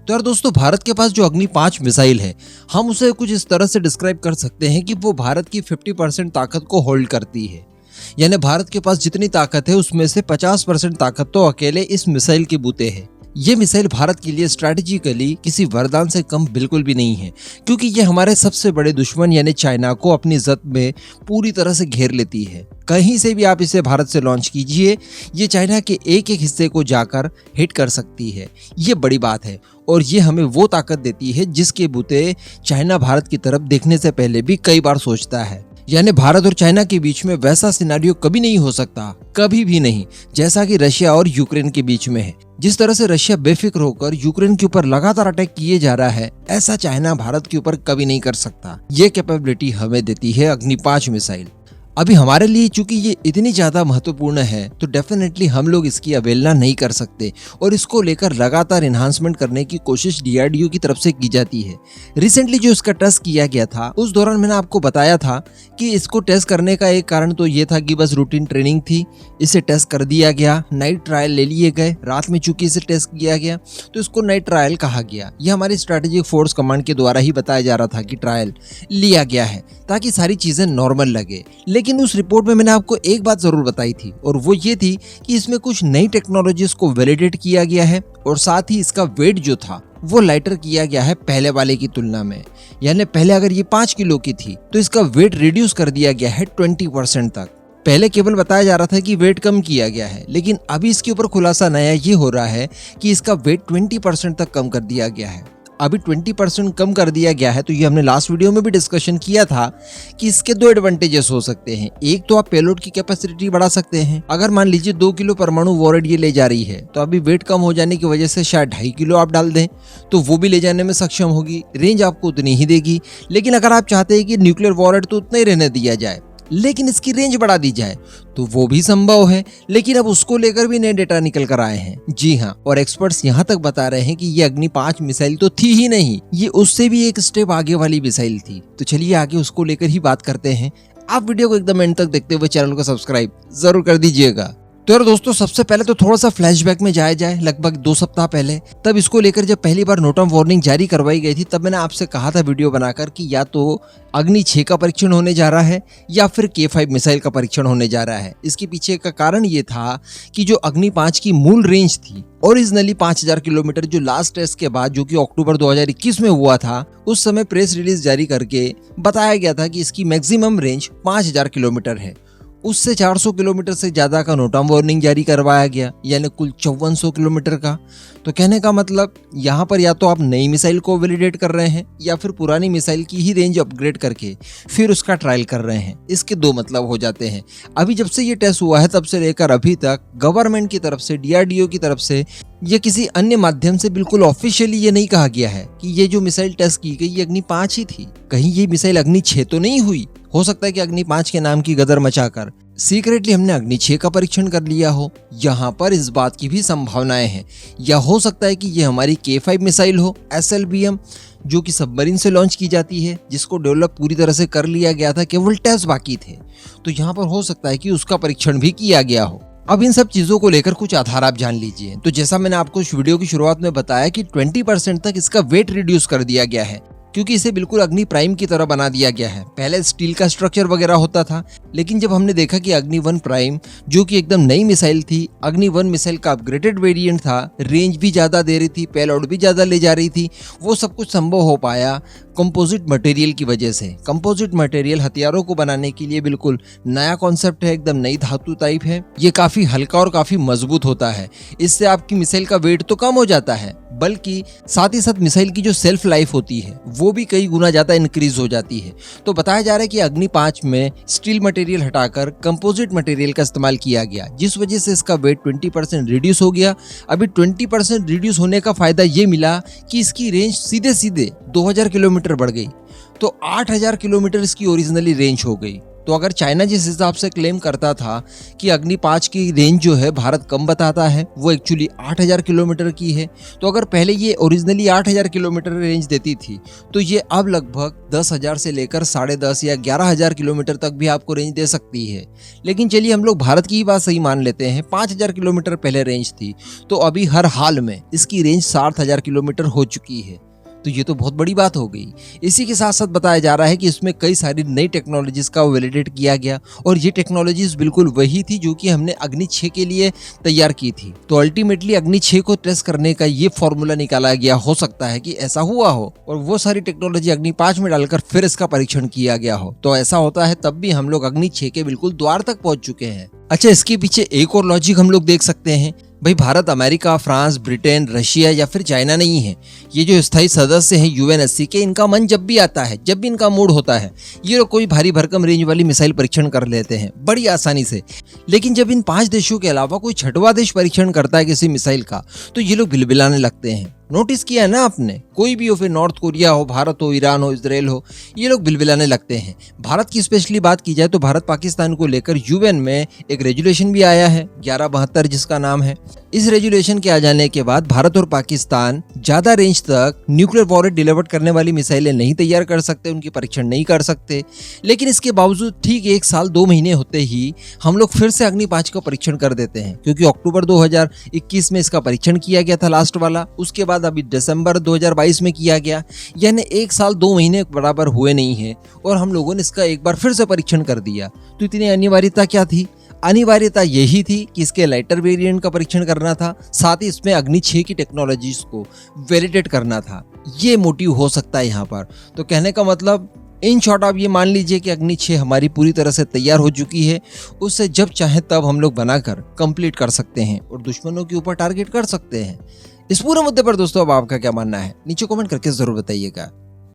तो यार दोस्तों, भारत के पास जो अग्नि 5 मिसाइल है, हम उसे कुछ इस तरह से डिस्क्राइब कर सकते हैं कि वो भारत की 50% ताकत को होल्ड करती है। यानी भारत के पास जितनी ताकत है उसमें से 50% ताकत तो अकेले इस मिसाइल के बूते है। ये मिसाइल भारत के लिए स्ट्रैटेजिकली किसी वरदान से कम बिल्कुल भी नहीं है, क्योंकि ये हमारे सबसे बड़े दुश्मन यानी चाइना को अपनी जद में पूरी तरह से घेर लेती है। कहीं से भी आप इसे भारत से लॉन्च कीजिए, ये चाइना के एक एक हिस्से को जाकर हिट कर सकती है। ये बड़ी बात है और ये हमें वो ताकत देती है जिसके बूते चाइना भारत की तरफ देखने से पहले भी कई बार सोचता है। यानी भारत और चाइना के बीच में वैसा सिनेरियो कभी नहीं हो सकता, कभी भी नहीं, जैसा कि रशिया और यूक्रेन के बीच में है। जिस तरह से रशिया बेफिक्र होकर यूक्रेन के ऊपर लगातार अटैक किए जा रहा है, ऐसा चाइना भारत के ऊपर कभी नहीं कर सकता। ये कैपेबिलिटी हमें देती है अग्नि 5 मिसाइल। अभी हमारे लिए चूंकि ये इतनी ज्यादा महत्वपूर्ण है, तो डेफिनेटली हम लोग इसकी अवहेलना नहीं कर सकते और इसको लेकर लगातार एनहांसमेंट करने की कोशिश डीआरडीओ की तरफ से की जाती है। रिसेंटली जो इसका टेस्ट किया गया था, उस दौरान मैंने आपको बताया था कि इसको टेस्ट करने का एक कारण तो ये था कि बस रूटीन ट्रेनिंग थी, इसे टेस्ट कर दिया गया, नाइट ट्रायल ले लिए गए। रात में चूंकि इसे टेस्ट किया गया तो इसको नाइट ट्रायल कहा गया। यह हमारी स्ट्रेटेजिक फोर्स कमांड के द्वारा ही बताया जा रहा था कि ट्रायल लिया गया है ताकि सारी चीजें नॉर्मल लगे। लेकिन उस रिपोर्ट में मैंने आपको एक बात जरूर बताई थी और वो ये थी कि इसमें कुछ नई टेक्नोलॉजीज को वैलिडेट किया गया है और साथ ही इसका वेट जो था वो लाइटर किया गया है पहले वाले की तुलना में। यानी पहले अगर ये 5 किलो की थी तो इसका वेट रिड्यूस कर दिया गया है 20% तक। पहले केवल बताया जा रहा था कि वेट कम किया गया है, लेकिन अभी इसके ऊपर खुलासा नया ये हो रहा है कि इसका वेट 20% तक कम कर दिया गया है। अभी 20% कम कर दिया गया है, तो ये हमने लास्ट वीडियो में भी डिस्कशन किया था कि इसके 2 एडवांटेजेस हो सकते हैं। एक तो आप पेलोड की कैपेसिटी बढ़ा सकते हैं। अगर मान लीजिए 2 किलो परमाणु वॉरेड ये ले जा रही है, तो अभी वेट कम हो जाने की वजह से शायद 2.5 किलो आप डाल दें तो वो भी ले जाने में सक्षम होगी, रेंज आपको उतनी ही देगी। लेकिन अगर आप चाहते हैं कि न्यूक्लियर वॉरेड तो उतना ही रहने दिया जाए लेकिन इसकी रेंज बढ़ा दी जाए, तो वो भी संभव है। लेकिन अब उसको लेकर भी नए डेटा निकल कर आए हैं। जी हाँ, और एक्सपर्ट्स यहाँ तक बता रहे हैं कि ये अग्नि 5 मिसाइल तो थी ही नहीं, ये उससे भी एक स्टेप आगे वाली मिसाइल थी। तो चलिए आगे उसको लेकर ही बात करते हैं। आप वीडियो को एकदम एंड तक देखते हुए चैनल को सब्सक्राइब जरूर कर दीजिएगा। तो यार दोस्तों, सबसे पहले तो थोड़ा सा फ्लैशबैक में जाया जाए लगभग 2 सप्ताह पहले। तब इसको लेकर जब पहली बार नोट ऑफ वार्निंग जारी करवाई गई थी, तब मैंने आपसे कहा था वीडियो बनाकर कि या तो अग्नि 6 का परीक्षण होने जा रहा है या फिर K5 मिसाइल का परीक्षण होने जा रहा है। इसके पीछे का कारण ये था कि जो अग्नि 5 की मूल रेंज थी ओरिजिनली 5000 किलोमीटर, जो लास्ट टेस्ट के बाद जो कि अक्टूबर 2021 में हुआ था, उस समय प्रेस रिलीज जारी करके बताया गया था कि इसकी मैक्सिमम रेंज 5000 किलोमीटर है। उससे 400 किलोमीटर से ज्यादा का नोट ऑफ वार्निंग जारी करवाया गया, यानी कुल 5400 किलोमीटर का। तो कहने का मतलब यहाँ पर या तो आप नई मिसाइल को वैलिडेट कर रहे हैं या फिर पुरानी मिसाइल की ही रेंज अपग्रेड करके फिर उसका ट्रायल कर रहे हैं। इसके 2 मतलब हो जाते हैं। अभी जब से ये टेस्ट हुआ है तब से लेकर अभी तक गवर्नमेंट की तरफ से, डीआरडीओ की तरफ से या किसी अन्य माध्यम से बिल्कुल ऑफिशियली ये नहीं कहा गया है कि ये जो मिसाइल टेस्ट की गई ये अग्नि 5 ही थी। कहीं ये मिसाइल अग्नि 6 तो नहीं हुई। हो सकता है कि अग्नि 5 के नाम की गदर मचाकर सीक्रेटली हमने अग्नि 6 का परीक्षण कर लिया हो। यहाँ पर इस बात की भी संभावनाएं हैं। या हो सकता है कि ये हमारी K5 मिसाइल हो, SLBM, जो कि सबमरीन से लॉन्च की जाती है, जिसको डेवलप पूरी तरह से कर लिया गया था, केवल टेस्ट बाकी थे। तो यहाँ पर हो सकता है कि उसका परीक्षण भी किया गया हो। अब इन सब चीजों को लेकर कुछ आधार आप जान लीजिए। तो जैसा मैंने आपको इस वीडियो की शुरुआत में बताया कि 20% तक इसका वेट रिड्यूस कर दिया गया है, क्योंकि इसे बिल्कुल अग्नि प्राइम की तरह बना दिया गया है। पहले स्टील का स्ट्रक्चर वगैरह होता था, लेकिन जब हमने देखा कि अग्नि 1 प्राइम जो कि एकदम नई मिसाइल थी, अग्नि 1 मिसाइल का अपग्रेडेड वेरिएंट था, रेंज भी ज्यादा दे रही थी, पेलोड भी ज्यादा ले जा रही थी, वो सब कुछ संभव हो पाया कंपोजिट मटेरियल की वजह से। कंपोजिट मटेरियल हथियारों को बनाने के लिए बिल्कुल नया कॉन्सेप्ट है, एकदम नई धातु टाइप है। ये काफी हल्का और काफी मजबूत होता है। इससे आपकी मिसाइल का वेट तो कम हो जाता है, बल्कि साथ ही साथ मिसाइल की जो सेल्फ लाइफ होती है वो भी कई गुना ज्यादा इंक्रीज हो जाती है। तो बताया जा रहा है कि अग्नि 5 में स्टील मटेरियल हटाकर कंपोजिट मटेरियल का इस्तेमाल किया गया, जिस वजह से इसका वेट 20% रिड्यूस हो गया। अभी 20% रिड्यूस होने का फायदा ये मिला कि इसकी रेंज सीधे सीधे 2000 किलोमीटर बढ़ गई, तो 8000 किलोमीटर इसकी ओरिजिनली रेंज हो गई। तो अगर चाइना जिस हिसाब से क्लेम करता था कि अग्नि 5 की रेंज जो है भारत कम बताता है, वो एक्चुअली 8000 किलोमीटर की है। तो अगर पहले ये ओरिजिनली 8000 किलोमीटर रेंज देती थी तो ये अब लगभग 10,000 से लेकर 10,500 या 11,000 किलोमीटर तक भी आपको रेंज दे सकती है। लेकिन चलिए हम लोग भारत की ही बात सही मान लेते हैं, 5,000 किलोमीटर पहले रेंज थी, तो अभी हर हाल में इसकी रेंज 60,000 किलोमीटर हो चुकी है। तो ये तो बहुत बड़ी बात हो गई। इसी के साथ साथ बताया जा रहा है कि इसमें कई सारी नई टेक्नोलॉजीज का वैलिडेट किया गया और ये टेक्नोलॉजीज बिल्कुल वही थी जो कि हमने अग्नि 6 के लिए तैयार की थी। तो अल्टीमेटली अग्नि 6 को टेस्ट करने का ये फॉर्मूला निकाला गया, हो सकता है कि ऐसा हुआ हो और वो सारी टेक्नोलॉजी अग्नि 5 में डालकर फिर इसका परीक्षण किया गया हो। तो ऐसा होता है तब भी हम लोग अग्नि 6 के बिल्कुल द्वार तक पहुंच चुके हैं। अच्छा, इसके पीछे एक और लॉजिक हम लोग देख सकते हैं। भाई Bharat America, France, Britain, Russia या फिर चाइना नहीं है। ये जो स्थायी सदस्य हैं यूएनएससी के, इनका मन जब भी आता है, जब भी इनका मूड होता है, ये लोग कोई भारी भरकम रेंज वाली मिसाइल परीक्षण कर लेते हैं बड़ी आसानी से। लेकिन जब इन 5 देशों के अलावा कोई छठवां देश परीक्षण करता है किसी मिसाइल का, तो ये लोग बिलबिलाने लगते हैं। नोटिस किया है ना आपने, कोई भी हो, फिर नॉर्थ कोरिया हो, भारत हो, ईरान हो, इजराइल हो, ये लोग बिलबिलाने लगते हैं। भारत की स्पेशली बात की जाए तो भारत पाकिस्तान को लेकर यूएन में एक रेजुलेशन भी आया है 1172 जिसका नाम है। इस रेजुलेशन के आ जाने के बाद भारत और पाकिस्तान ज्यादा रेंज तक न्यूक्लियर वॉरेट डिलीवर करने वाली मिसाइलें नहीं तैयार कर सकते, उनकी परीक्षण नहीं कर सकते। लेकिन इसके बावजूद ठीक 1 साल 2 महीने होते ही हम लोग फिर से अग्नि 5 का परीक्षण कर देते हैं, क्योंकि अक्टूबर 2021 में इसका परीक्षण किया गया था लास्ट वाला, उसके बाद अभी दिसंबर 2022 में किया गया। यानी 1 साल 2 महीने बराबर हुए नहीं है और हम लोगों ने इसका एक बार फिर से परीक्षण कर दिया। तो इतनी अनिवार्यता क्या थी? अनिवार्यता यही थी कि इसके लाइटर वेरिएंट का परीक्षण करना था, साथ ही इसमें अग्नि 6 की टेक्नोलॉजीज को वैलिडेट करना था। ये मोटिव हो सकता है यहाँ पर। तो कहने का मतलब इन शॉर्ट आप ये मान लीजिए कि अग्नि 6 हमारी पूरी तरह से तैयार हो चुकी है। उससे जब चाहे तब हम लोग बनाकर कंप्लीट कर सकते हैं और दुश्मनों के ऊपर टारगेट कर सकते हैं। इस पूरे मुद्दे पर दोस्तों अब आपका क्या मानना है, नीचे कमेंट करके जरूर बताइएगा।